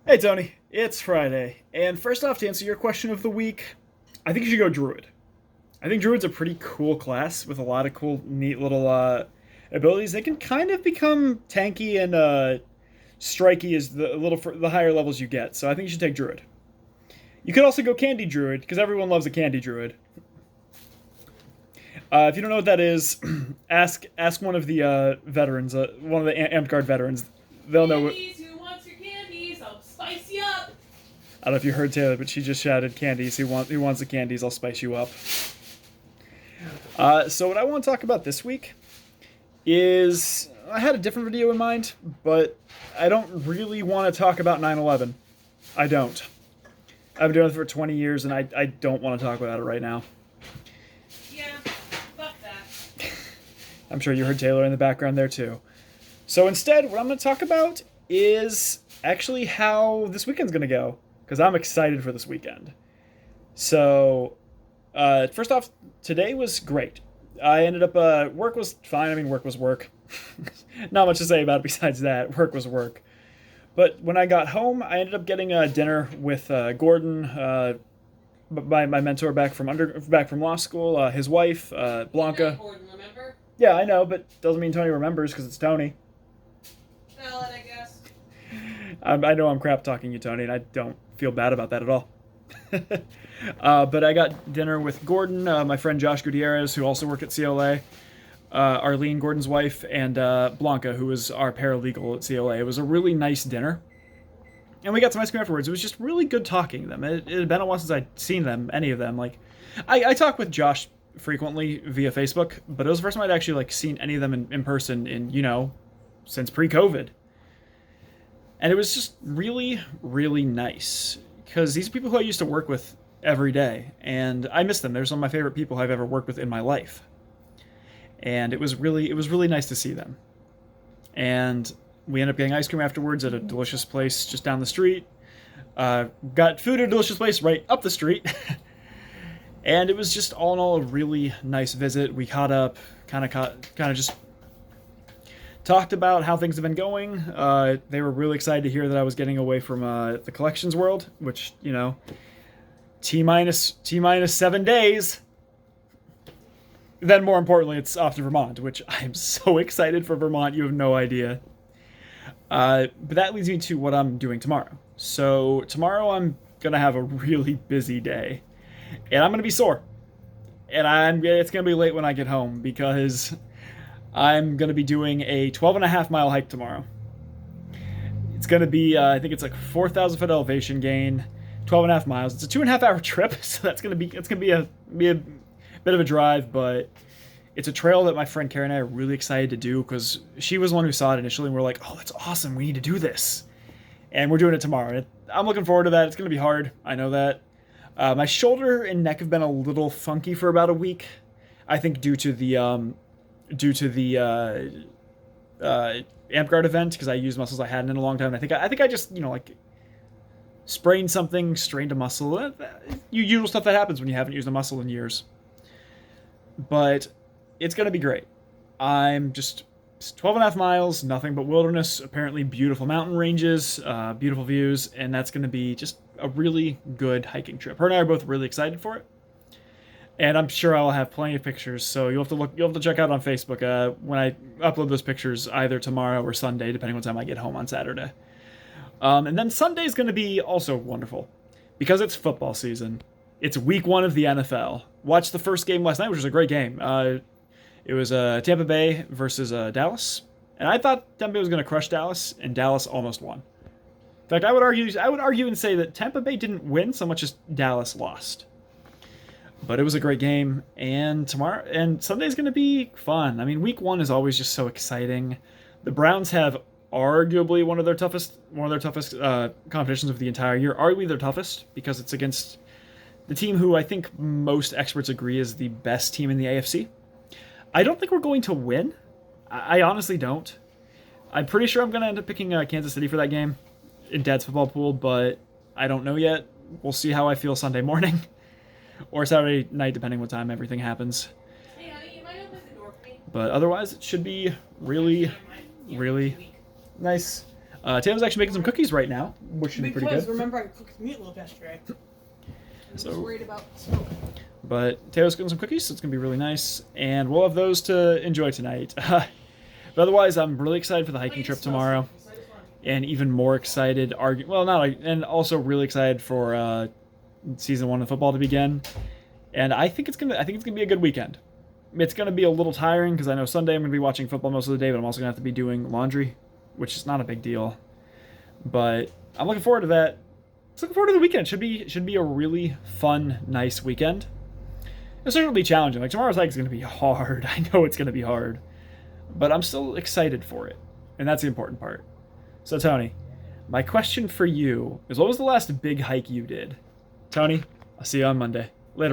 Hey Tony, it's Friday, and first off, to answer your question of the week, I think you should go Druid. I think Druid's a pretty cool class with a lot of cool, neat little abilities. They can kind of become tanky and striky as the higher levels you get. So I think you should take Druid. You could also go Candy Druid because everyone loves a Candy Druid. If you don't know what that is, ask one of the veterans, one of the Amtgard veterans. They'll know. Candies, who wants your candies? I'll spice you up. I don't know if you heard Taylor, but she just shouted, "Candies! Who wants the candies? I'll spice you up." So what I want to talk about this week is I had a different video in mind, but I don't really want to talk about 9/11. I don't. I've been doing it for 20 years, and I don't want to talk about it right now. Yeah, fuck that. I'm sure you heard Taylor in the background there too. So instead, what I'm going to talk about is actually how this weekend's going to go, because I'm excited for this weekend. So, first off, today was great. I ended up, work was fine. I mean, work was work. Not much to say about it besides that. Work was work. But when I got home, I ended up getting dinner with Gordon, my mentor back from law school, his wife, Blanca. Gordon, remember? Yeah, I know, but doesn't mean Tony remembers because it's Tony. Valid, I guess. I know I'm crap talking you, Tony, and I don't feel bad about that at all. But I got dinner with Gordon, my friend Josh Gutierrez, who also worked at CLA, Arlene, Gordon's wife, and Blanca, who was our paralegal at CLA. It was a really nice dinner. And we got some ice cream afterwards. It was just really good talking to them. It had been a while since I'd seen them, any of them. Like, I talk with Josh frequently via Facebook, but it was the first time I'd actually seen any of them in person in, since pre-COVID. And it was just really, really nice. Because these are people who I used to work with every day. And I miss them. They're some of my favorite people I've ever worked with in my life. And it was really nice to see them. And we ended up getting ice cream afterwards at a delicious place just down the street. Got food at a delicious place right up the street. And it was just all in all a really nice visit. We caught up, kind of just talked about how things have been going. They were really excited to hear that I was getting away from the collections world, which, T minus 7 days. Then more importantly, it's off to Vermont, which I'm so excited for Vermont. You have no idea. But that leads me to what I'm doing tomorrow. So tomorrow I'm going to have a really busy day. And I'm going to be sore. And it's going to be late when I get home because I'm going to be doing a 12.5 mile hike tomorrow. It's going to be, I think it's 4,000 foot elevation gain, 12.5 miles. It's a 2.5 hour trip, so it's going to be a bit of a drive, but it's a trail that my friend Karen and I are really excited to do because she was the one who saw it initially and we're like, oh, that's awesome. We need to do this. And we're doing it tomorrow. I'm looking forward to that. It's going to be hard. I know that. My shoulder and neck have been a little funky for about a week. I think due to the Amtgard event because I used muscles I hadn't in a long time. And I think I just sprained something, strained a muscle. Usual stuff that happens when you haven't used a muscle in years. But it's gonna be great. I'm just 12.5 miles, nothing but wilderness. Apparently beautiful mountain ranges, beautiful views, and that's gonna be just a really good hiking trip. Her and I are both really excited for it. And I'm sure I'll have plenty of pictures, so you'll have to check out on Facebook when I upload those pictures either tomorrow or Sunday, depending on what time I get home on Saturday. And then Sunday's going to be also wonderful because it's football season. It's week 1 of the NFL. Watched the first game last night, which was a great game. It was Tampa Bay versus Dallas, and I thought Tampa Bay was going to crush Dallas, and Dallas almost won. In fact, I would argue and say that Tampa Bay didn't win so much as Dallas lost. But it was a great game, and Sunday's going to be fun. I mean, week 1 is always just so exciting. The Browns have arguably one of their toughest competitions of the entire year. Arguably their toughest because it's against the team who I think most experts agree is the best team in the AFC. I don't think we're going to win. I honestly don't. I'm pretty sure I'm going to end up picking Kansas City for that game in Dad's football pool, but I don't know yet. We'll see how I feel Sunday morning. Or Saturday night, depending what time everything happens. Hey, honey, you might open the door for me? But otherwise, it should be really, really nice. Taylor's actually making some cookies right now, which should be pretty Because good. remember I cooked meatloaf yesterday. I was So- worried about smoke. But Taylor's cooking some cookies, so it's going to be really nice. And we'll have those to enjoy tonight. But otherwise, I'm really excited for the hiking trip tomorrow. And even more excited, and also really excited for season 1 of football to begin. And I think it's gonna be a good weekend. It's gonna be a little tiring because I know Sunday I'm gonna be watching football most of the day, but I'm also gonna have to be doing laundry, which is not a big deal. But I'm looking forward to that. Just looking forward to the weekend. Should be a really fun, nice weekend. It's certainly challenging. Like tomorrow's hike is gonna be hard. I know it's gonna be hard, but I'm still excited for it, and that's the important part. So Tony, my question for you is, what was the last big hike you did? Tony, I'll see you on Monday. Later, bro.